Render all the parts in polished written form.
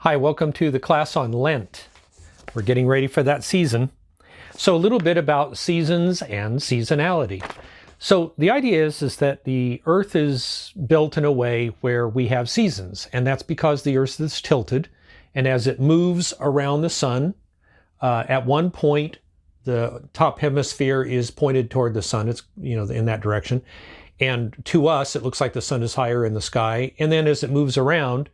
Hi, welcome to the class on Lent. We're getting ready for that season. So a little bit about seasons and seasonality. So the idea is that the earth is built in a way where we have seasons, and that's because the earth is tilted, and as it moves around the sun, at one point the top hemisphere is pointed toward the sun. It's in that direction, and to us it looks like the sun is higher in the sky, and then as it moves around,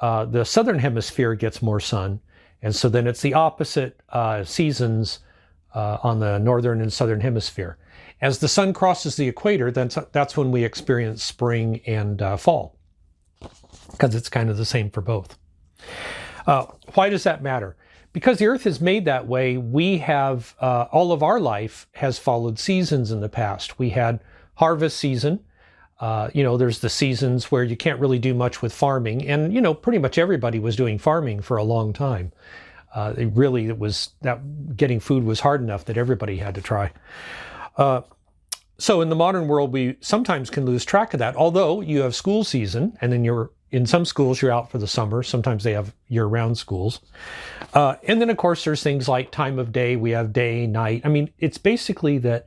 the southern hemisphere gets more sun, and so then it's the opposite seasons on the northern and southern hemisphere. As the sun crosses the equator, that's when we experience spring and fall, because it's kind of the same for both. Why does that matter? Because the earth is made that way. We have, all of our life has followed seasons in the past. We had harvest season. There's the seasons where you can't really do much with farming, and pretty much everybody was doing farming for a long time. It was that getting food was hard enough that everybody had to try. So in the modern world, we sometimes can lose track of that. Although you have school season, and then in some schools you're out for the summer. Sometimes they have year-round schools, and then of course there's things like time of day. We have day, night. I mean, it's basically that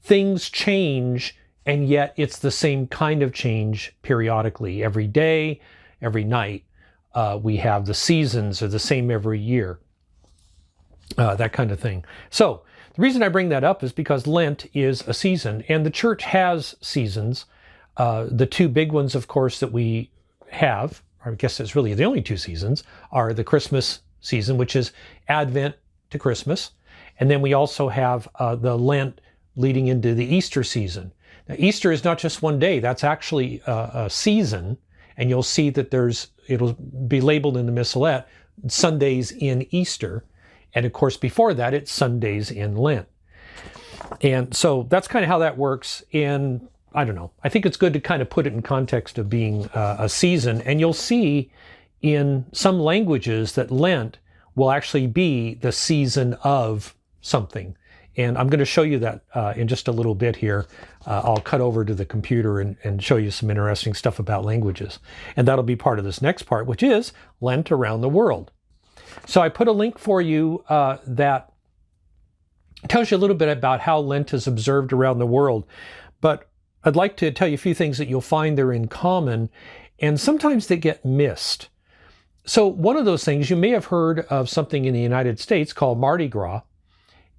things change. And yet it's the same kind of change periodically. Every day, every night, we have the seasons are the same every year, that kind of thing. So the reason I bring that up is because Lent is a season, and the church has seasons. The two big ones, of course, that we have, or I guess it's really the only two seasons, are the Christmas season, which is Advent to Christmas. And then we also have the Lent leading into the Easter season. Now, Easter is not just one day, that's actually a season, and you'll see that it'll be labeled in the missalette, Sundays in Easter, and of course before that it's Sundays in Lent. And so that's kind of how that works, and I don't know, I think it's good to kind of put it in context of being a season, and you'll see in some languages that Lent will actually be the season of something. And I'm going to show you that in just a little bit here. I'll cut over to the computer and show you some interesting stuff about languages. And that'll be part of this next part, which is Lent around the world. So I put a link for you that tells you a little bit about how Lent is observed around the world. But I'd like to tell you a few things that you'll find they're in common, and sometimes they get missed. So one of those things, you may have heard of something in the United States called Mardi Gras.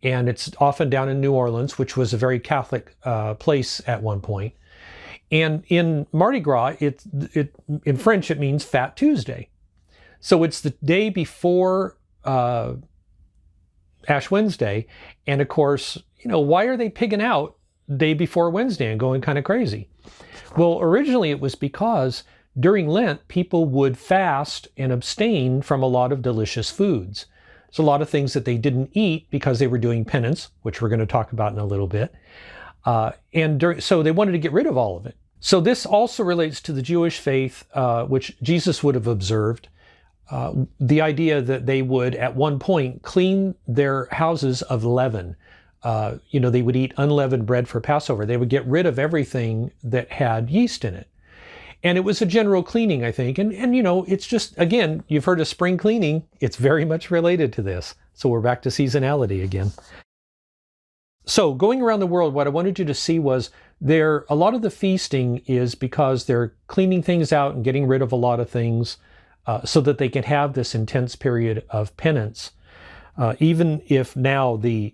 And it's often down in New Orleans, which was a very Catholic place at one point. And in Mardi Gras, in French, it means Fat Tuesday. So it's the day before Ash Wednesday. And of course, why are they pigging out day before Wednesday and going kind of crazy? Well, originally it was because during Lent, people would fast and abstain from a lot of delicious foods. There's a lot of things that they didn't eat because they were doing penance, which we're going to talk about in a little bit. So they wanted to get rid of all of it. So this also relates to the Jewish faith, which Jesus would have observed. The idea that they would, at one point, clean their houses of leaven. They would eat unleavened bread for Passover. They would get rid of everything that had yeast in it. And it was a general cleaning, I think. And it's just, again, you've heard of spring cleaning. It's very much related to this. So we're back to seasonality again. So going around the world, what I wanted you to see was a lot of the feasting is because they're cleaning things out and getting rid of a lot of things so that they can have this intense period of penance. Even if now the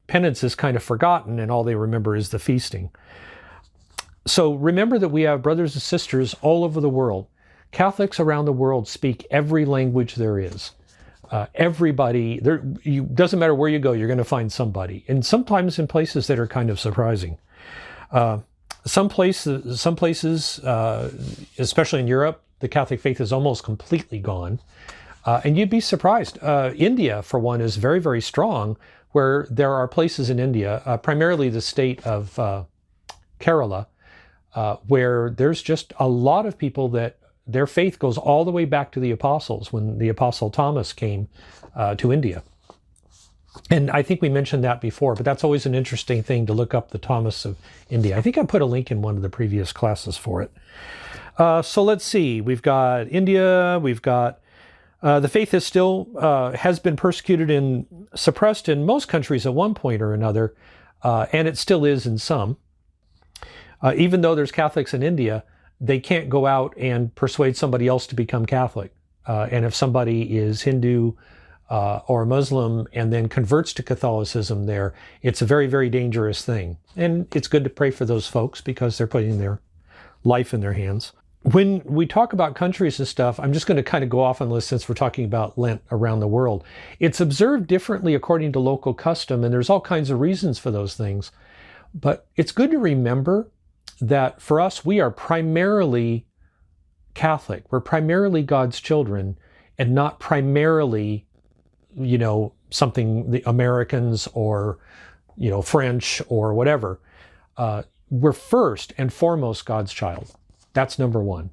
penance is kind of forgotten and all they remember is the feasting. So remember that we have brothers and sisters all over the world. Catholics around the world speak every language there is. Everybody, doesn't matter where you go, you're going to find somebody. And sometimes in places that are kind of surprising. Some places, especially in Europe, the Catholic faith is almost completely gone. And you'd be surprised. India, for one, is very, very strong, where there are places in India, primarily the state of Kerala, where there's just a lot of people that their faith goes all the way back to the apostles, when the apostle Thomas came to India. And I think we mentioned that before, but that's always an interesting thing to look up, the Thomas of India. I think I put a link in one of the previous classes for it. So let's see, we've got India, we've got The faith is still has been persecuted and suppressed in most countries at one point or another, and it still is in some. Even though there's Catholics in India, they can't go out and persuade somebody else to become Catholic. And if somebody is Hindu or Muslim and then converts to Catholicism there, it's a very, very dangerous thing. And it's good to pray for those folks because they're putting their life in their hands. When we talk about countries and stuff, I'm just going to kind of go off on this since we're talking about Lent around the world. It's observed differently according to local custom, and there's all kinds of reasons for those things. But it's good to remember that for us, we are primarily Catholic. We're primarily God's children and not primarily, something the Americans or, French or whatever. We're first and foremost God's child. That's number one.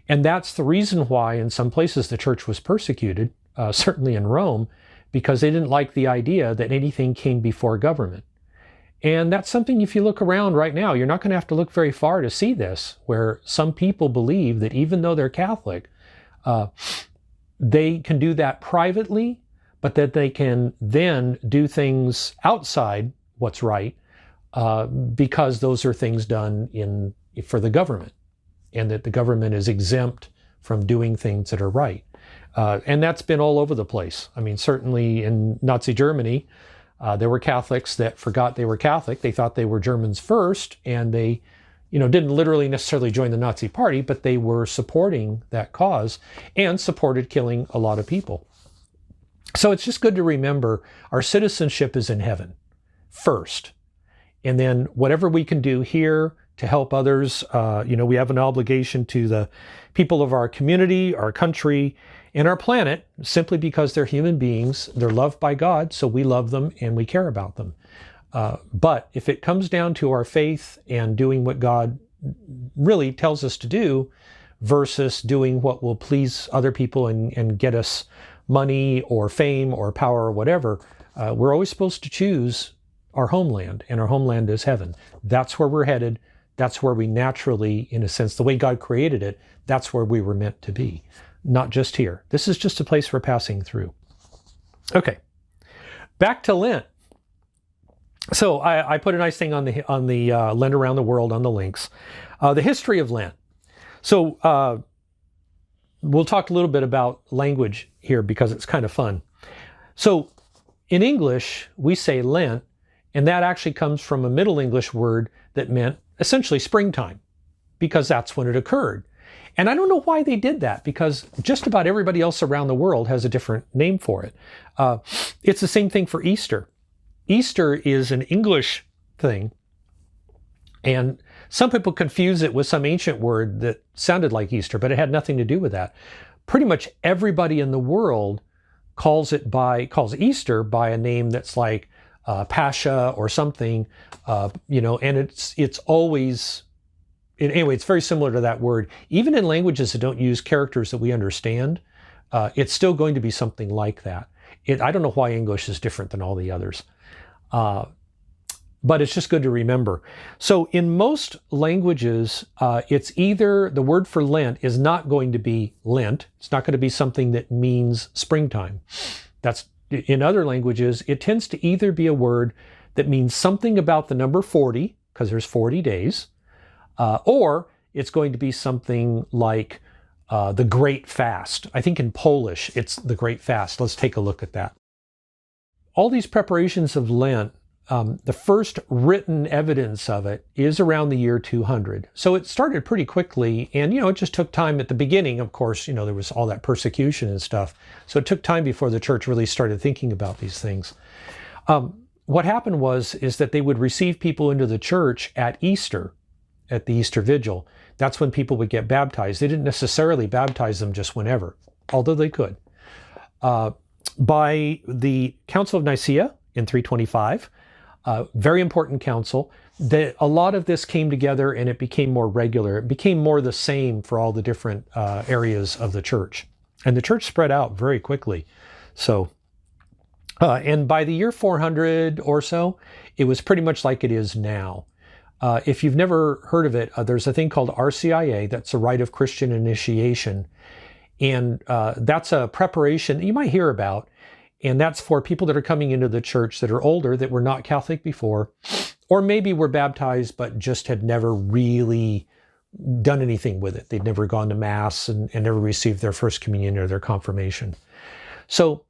And that's the reason why in some places the church was persecuted, certainly in Rome, because they didn't like the idea that anything came before government. And that's something, if you look around right now, you're not going to have to look very far to see this, where some people believe that even though they're Catholic, they can do that privately, but that they can then do things outside what's right, because those are things done for the government, and that the government is exempt from doing things that are right. And that's been all over the place. I mean, certainly in Nazi Germany, there were Catholics that forgot they were Catholic. They thought they were Germans first, and they, didn't literally necessarily join the Nazi Party, but they were supporting that cause and supported killing a lot of people. So it's just good to remember our citizenship is in heaven first. And then whatever we can do here to help others, we have an obligation to the people of our community, our country, and our planet, simply because they're human beings. They're loved by God, so we love them and we care about them. But if it comes down to our faith and doing what God really tells us to do versus doing what will please other people and get us money or fame or power or whatever, we're always supposed to choose our homeland, and our homeland is heaven. That's where we're headed. That's where we naturally, in a sense, the way God created it, that's where we were meant to be. Not just here. This is just a place we're passing through. Okay, back to Lent. So I put a nice thing on the Lent Around the World on the links. The history of Lent. So we'll talk a little bit about language here because it's kind of fun. So in English, we say Lent, and that actually comes from a Middle English word that meant essentially springtime, because that's when it occurred. And I don't know why they did that, because just about everybody else around the world has a different name for it. It's the same thing for Easter. Easter is an English thing, and some people confuse it with some ancient word that sounded like Easter, but it had nothing to do with that. Pretty much everybody in the world calls Easter by a name that's like Pascha or something, and it's always... Anyway, it's very similar to that word. Even in languages that don't use characters that we understand, it's still going to be something like that. I don't know why English is different than all the others, but it's just good to remember. So in most languages, it's either the word for Lent is not going to be Lent. It's not going to be something that means springtime. In other languages, it tends to either be a word that means something about the number 40, because there's 40 days, or it's going to be something like the Great Fast. I think in Polish, it's the Great Fast. Let's take a look at that. All these preparations of Lent, the first written evidence of it is around the year 200. So it started pretty quickly, and it just took time at the beginning. Of course, there was all that persecution and stuff. So it took time before the church really started thinking about these things. What happened is that they would receive people into the church at Easter, at the Easter Vigil. That's when people would get baptized. They didn't necessarily baptize them just whenever, although they could. By the Council of Nicaea in 325, very important council, a lot of this came together and it became more regular. It became more the same for all the different areas of the church. And the church spread out very quickly. So, and by the year 400 or so, it was pretty much like it is now. If you've never heard of it, there's a thing called RCIA, that's a rite of Christian initiation. And that's a preparation that you might hear about. And that's for people that are coming into the church that are older, that were not Catholic before, or maybe were baptized but just had never really done anything with it. They'd never gone to Mass and never received their first communion or their confirmation. So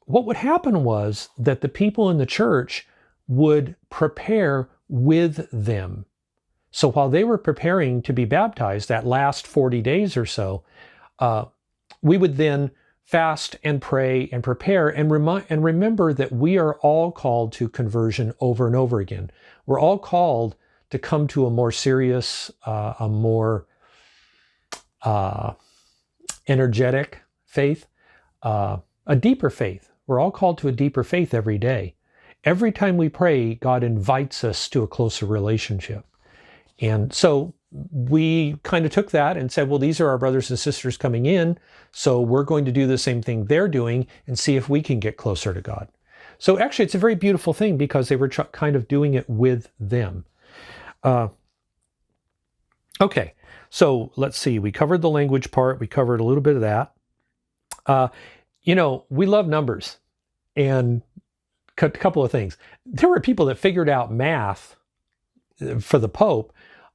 what would happen was that the people in the church would prepare with them. So while they were preparing to be baptized, that last 40 days or so, we would then fast and pray and prepare and remember that we are all called to conversion over and over again. We're all called to come to a more serious, a more energetic faith, a deeper faith. We're all called to a deeper faith every day. Every time we pray, God invites us to a closer relationship. And so we kind of took that and said, well, these are our brothers and sisters coming in, so we're going to do the same thing they're doing and see if we can get closer to God. So actually, it's a very beautiful thing because they were kind of doing it with them. Okay, so let's see. We covered the language part. We covered a little bit of that. We love numbers. And a couple of things. There were people that figured out math for the Pope.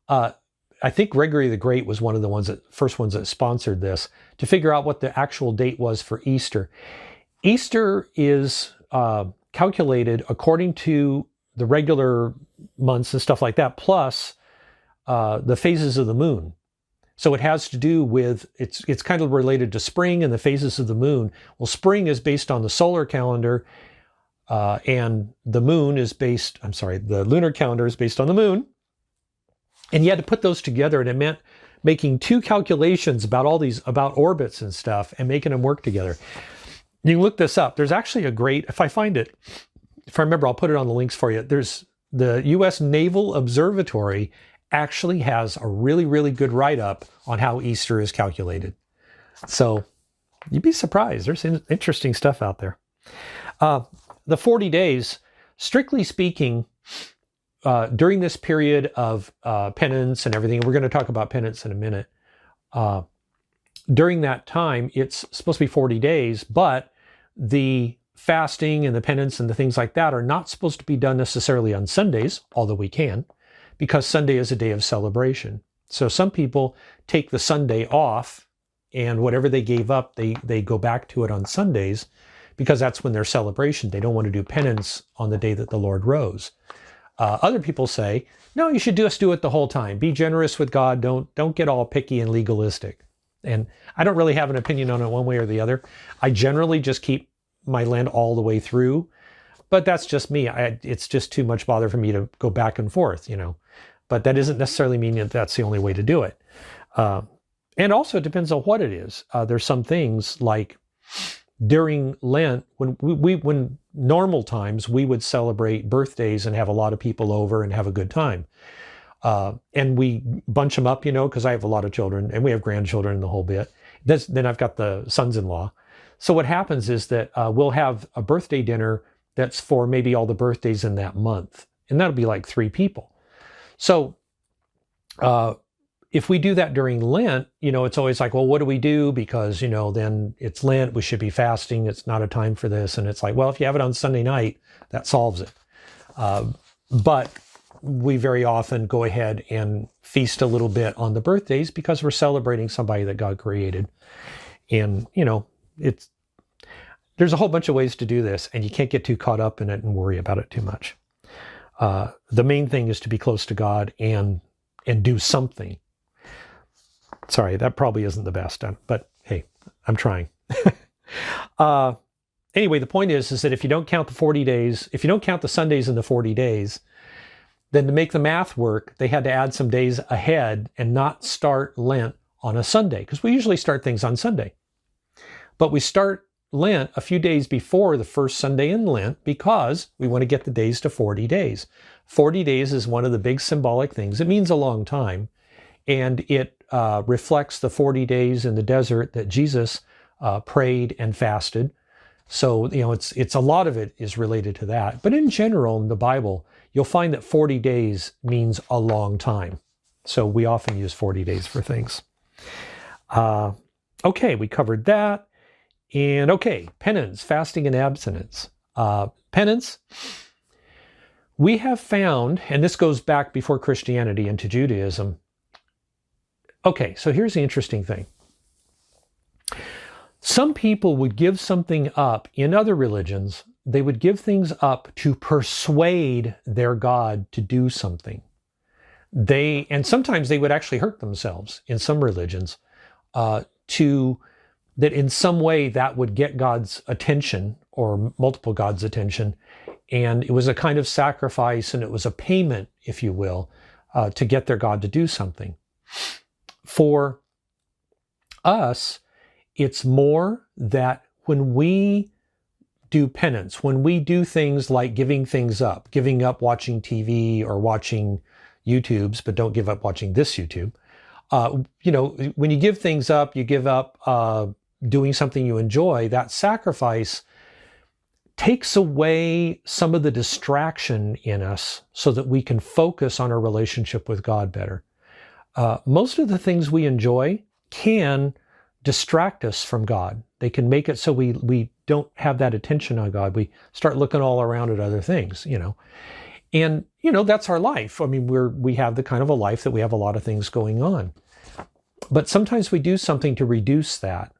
I think Gregory the Great was one of the first ones that sponsored this, to figure out what the actual date was for Easter. Easter is calculated according to the regular months and stuff like that, plus the phases of the moon. So it has to do with, it's kind of related to spring and the phases of the moon. Well, spring is based on the solar calendar, and the lunar calendar is based on the moon. And you had to put those together, and it meant making two calculations about about orbits and stuff and making them work together. You can look this up. There's actually if I find it, if I remember, I'll put it on the links for you. There's the U.S. Naval Observatory actually has a really, really good write-up on how Easter is calculated. So you'd be surprised. There's interesting stuff out there. The 40 days, strictly speaking, during this period of penance and everything, we're going to talk about penance in a minute. During that time, it's supposed to be 40 days, but the fasting and the penance and the things like that are not supposed to be done necessarily on Sundays, although we can, because Sunday is a day of celebration. So some people take the Sunday off, and whatever they gave up, they go back to it on Sundays, because that's when their celebration. They don't want to do penance on the day that the Lord rose. Other people say, no, you should just do it the whole time. Be generous with God. Don't get all picky and legalistic. And I don't really have an opinion on it one way or the other. I generally just keep my Lent all the way through, but that's just me. It's just too much bother for me to go back and forth, But that doesn't necessarily mean that that's the only way to do it. And also it depends on what it is. There's some things like during Lent, when normal times, we would celebrate birthdays and have a lot of people over and have a good time. And we bunch them up, because I have a lot of children and we have grandchildren and the whole bit. Then I've got the sons-in-law. So what happens is that we'll have a birthday dinner that's for maybe all the birthdays in that month. And that'll be like 3 people. So if we do that during Lent, it's always like, well, what do we do? Because, then it's Lent, we should be fasting. It's not a time for this. And it's like, well, if you have it on Sunday night, that solves it. But we very often go ahead and feast a little bit on the birthdays because we're celebrating somebody that God created. And, there's a whole bunch of ways to do this, and you can't get too caught up in it and worry about it too much. The main thing is to be close to God and do something. Sorry, that probably isn't the best, but hey, I'm trying. Anyway, the point is that if you don't count the 40 days, if you don't count the Sundays in the 40 days, then to make the math work, they had to add some days ahead and not start Lent on a Sunday, because we usually start things on Sunday. But we start Lent a few days before the first Sunday in Lent because we want to get the days to 40 days. 40 days is one of the big symbolic things. It means a long time, and it reflects the 40 days in the desert that Jesus prayed and fasted. So, it's a lot of it is related to that. But in general, in the Bible, you'll find that 40 days means a long time. So we often use 40 days for things. Okay, we covered that. And okay, penance, fasting and abstinence. Penance, we have found, and this goes back before Christianity into Judaism. Okay, so here's the interesting thing. Some people would give something up in other religions. They would give things up to persuade their God to do something. And sometimes they would actually hurt themselves in some religions, that in some way that would get God's attention or multiple God's attention. And it was a kind of sacrifice, and it was a payment, if you will, to get their God to do something. For us, it's more that when we do penance, when we do things like giving up watching TV or watching YouTubes, but don't give up watching this YouTube. When you give things up, you give up doing something you enjoy. That sacrifice takes away some of the distraction in us so that we can focus on our relationship with God better. Most of the things we enjoy can distract us from God. They can make it so we don't have that attention on God. We start looking all around at other things, And, that's our life. I mean, we have the kind of a life that we have a lot of things going on. But sometimes we do something to reduce that.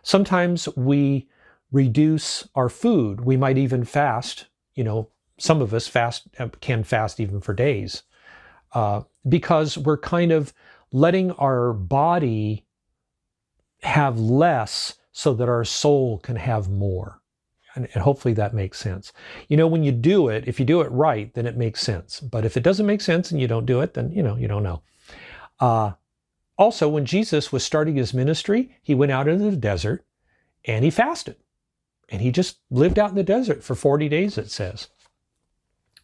Sometimes we reduce our food. We might even fast. Some of us can fast even for days, because we're kind of letting our body have less so that our soul can have more. And hopefully that makes sense. When you do it, if you do it right, then it makes sense. But if it doesn't make sense and you don't do it, then, you don't know. Also, when Jesus was starting his ministry, he went out into the desert and he fasted. And he just lived out in the desert for 40 days, it says.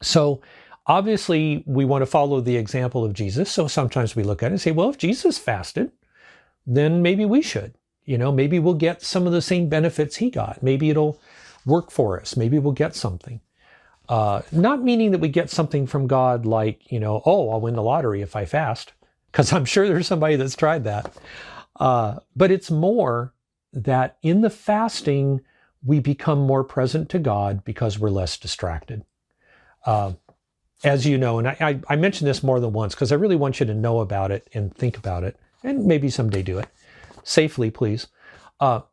So obviously we want to follow the example of Jesus. So sometimes we look at it and say, well, if Jesus fasted, then maybe we should. Maybe we'll get some of the same benefits he got. Maybe it'll work for us. Maybe we'll get something. Not meaning that we get something from God like, I'll win the lottery if I fast, because I'm sure there's somebody that's tried that. But it's more that in the fasting, we become more present to God because we're less distracted. As you know, and I mentioned this more than once because I really want you to know about it and think about it, and maybe someday do it safely, please. I've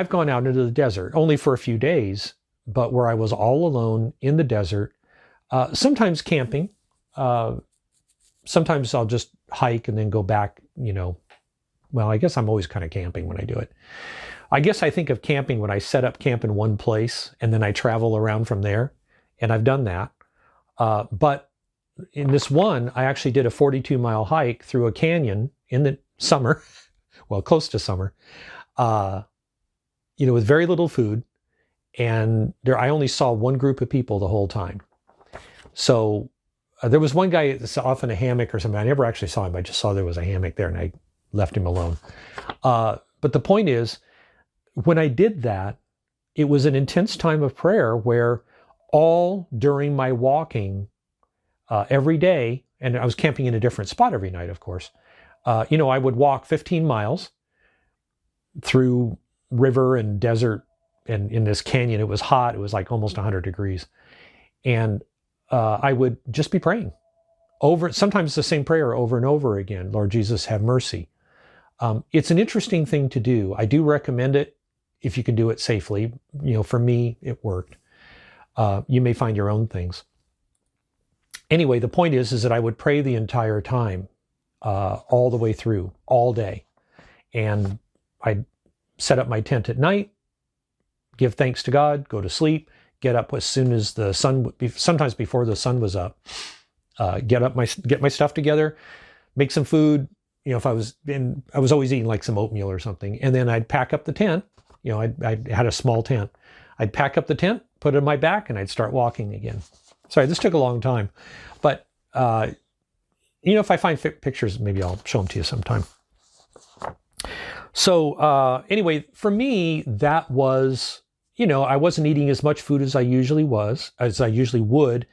gone out into the desert only for a few days, but where I was all alone in the desert, sometimes camping. Sometimes I'll just hike and then go back, I guess I'm always kind of camping when I do it. I guess I think of camping when I set up camp in one place and then I travel around from there, and I've done that. But in this one, I actually did a 42-mile hike through a canyon in the summer, well, close to summer, with very little food. And I only saw one group of people the whole time. So there was one guy that's off in a hammock or something. I never actually saw him. I just saw there was a hammock there and I left him alone. But the point is, when I did that, it was an intense time of prayer where all during my walking every day, and I was camping in a different spot every night, of course, I would walk 15 miles through river and desert, and in this canyon. It was hot. It was like almost 100 degrees. And I would just be praying sometimes the same prayer over and over again. Lord Jesus, have mercy. It's an interesting thing to do. I do recommend it if you can do it safely. For me, it worked. You may find your own things. Anyway, the point is that I would pray the entire time, all the way through, all day. And I'd set up my tent at night, give thanks to God, go to sleep, get up as soon as the sun, sometimes before the sun was up, get my stuff together, make some food. If I was always eating like some oatmeal or something. And then I'd pack up the tent. I had a small tent. I'd pack up the tent, put it on my back, and I'd start walking again. Sorry, this took a long time. But, if I find pictures, maybe I'll show them to you sometime. So anyway, for me, that was, I wasn't eating as much food as I usually would.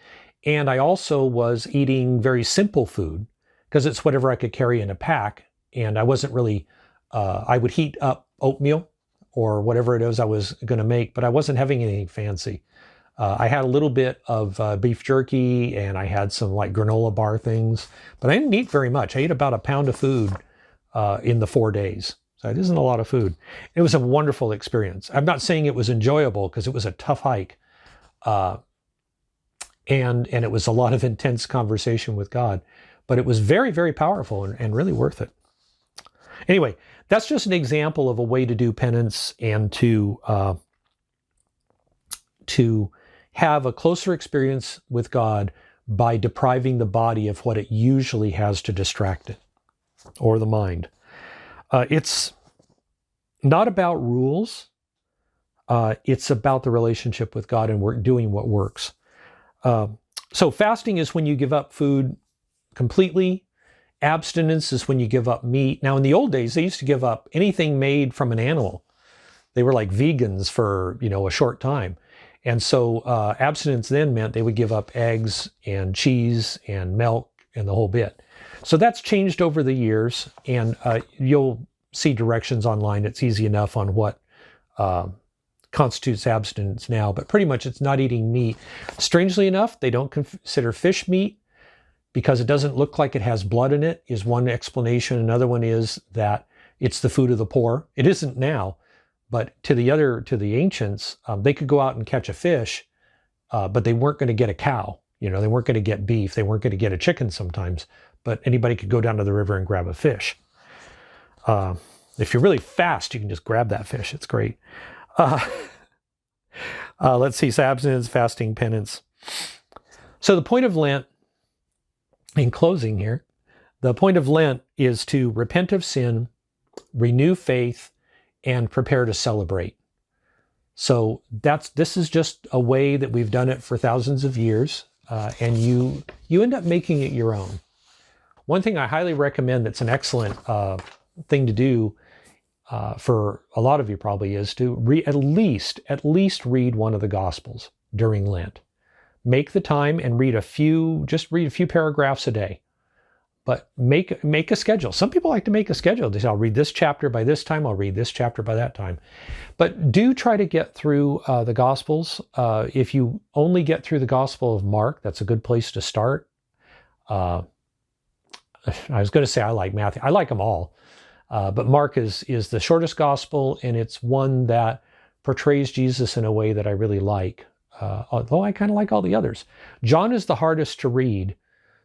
And I also was eating very simple food because it's whatever I could carry in a pack. And I wasn't really I would heat up oatmeal or whatever it is I was going to make, but I wasn't having anything fancy. I had a little bit of beef jerky, and I had some like granola bar things, but I didn't eat very much. I ate about a pound of food in the 4 days. So it isn't a lot of food. It was a wonderful experience. I'm not saying it was enjoyable because it was a tough hike. And it was a lot of intense conversation with God, but it was very, very powerful and really worth it. Anyway, that's just an example of a way to do penance and to have a closer experience with God by depriving the body of what it usually has to distract it, or the mind. It's not about rules. It's about the relationship with God and doing what works. So fasting is when you give up food completely. Abstinence is when you give up meat. Now, in the old days, they used to give up anything made from an animal. They were like vegans for, a short time. And so abstinence then meant they would give up eggs and cheese and milk and the whole bit. So that's changed over the years, and you'll see directions online. It's easy enough on what constitutes abstinence now, but pretty much it's not eating meat. Strangely enough, they don't consider fish meat because it doesn't look like it has blood in it, is one explanation. Another one is that it's the food of the poor. It isn't now, but to the ancients, they could go out and catch a fish, but they weren't going to get a cow. They weren't going to get beef. They weren't going to get a chicken sometimes, but anybody could go down to the river and grab a fish. If you're really fast, you can just grab that fish. It's great. Let's see, so abstinence, fasting, penance. So the point of Lent, in closing here, the point of Lent is to repent of sin, renew faith, and prepare to celebrate. So this is just a way that we've done it for thousands of years, and you end up making it your own. One thing I highly recommend that's an excellent thing to do for a lot of you probably is to at least read one of the Gospels during Lent. Make the time and read a few paragraphs a day. But make a schedule. Some people like to make a schedule. They say, I'll read this chapter by this time, I'll read this chapter by that time. But do try to get through the Gospels. If you only get through the Gospel of Mark, that's a good place to start. I was going to say I like Matthew. I like them all. But Mark is the shortest Gospel, and it's one that portrays Jesus in a way that I really like. Although I kind of like all the others. John is the hardest to read.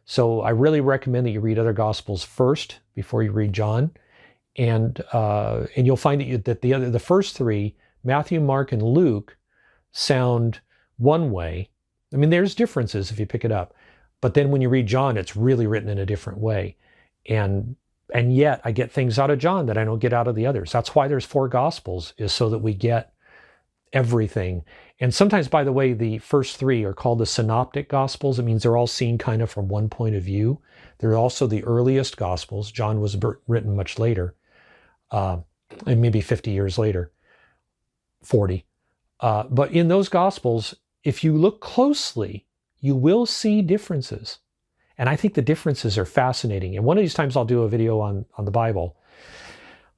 So I really recommend that you read other Gospels first before you read John, and you'll find that the first three, Matthew, Mark, and Luke, sound one way. I mean, there's differences if you pick it up, but then when you read John, it's really written in a different way, and yet I get things out of John that I don't get out of the others. That's why there's 4 Gospels, is so that we get everything. And sometimes, by the way, the first 3 are called the synoptic Gospels. It means they're all seen kind of from one point of view. They're also the earliest Gospels. John was written much later, and maybe 50 years later, 40. But in those Gospels, if you look closely, you will see differences. And I think the differences are fascinating. And one of these times I'll do a video on the Bible.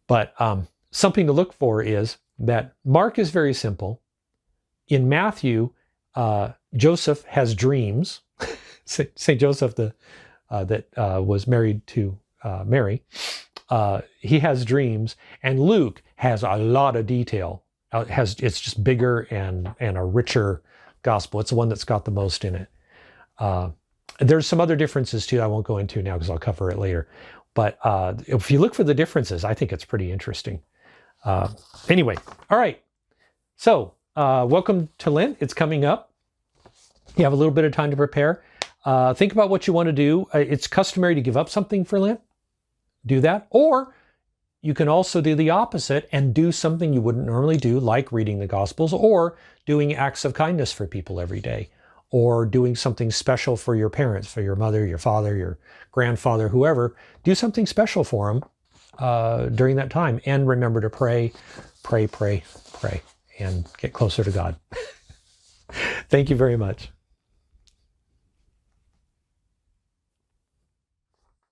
But something to look for is that Mark is very simple. In Matthew, Joseph has dreams. St. Joseph, that was married to Mary, he has dreams. And Luke has a lot of detail. It's just bigger and a richer gospel. It's the one that's got the most in it. There's some other differences too I won't go into now because I'll cover it later. But if you look for the differences, I think it's pretty interesting. Anyway, all right. So welcome to Lent. It's coming up. You have a little bit of time to prepare. Think about what you want to do. It's customary to give up something for Lent. Do that. Or you can also do the opposite and do something you wouldn't normally do, like reading the Gospels or doing acts of kindness for people every day, or doing something special for your parents, for your mother, your father, your grandfather, whoever. Do something special for them during that time. And remember to pray, and get closer to God. Thank you very much.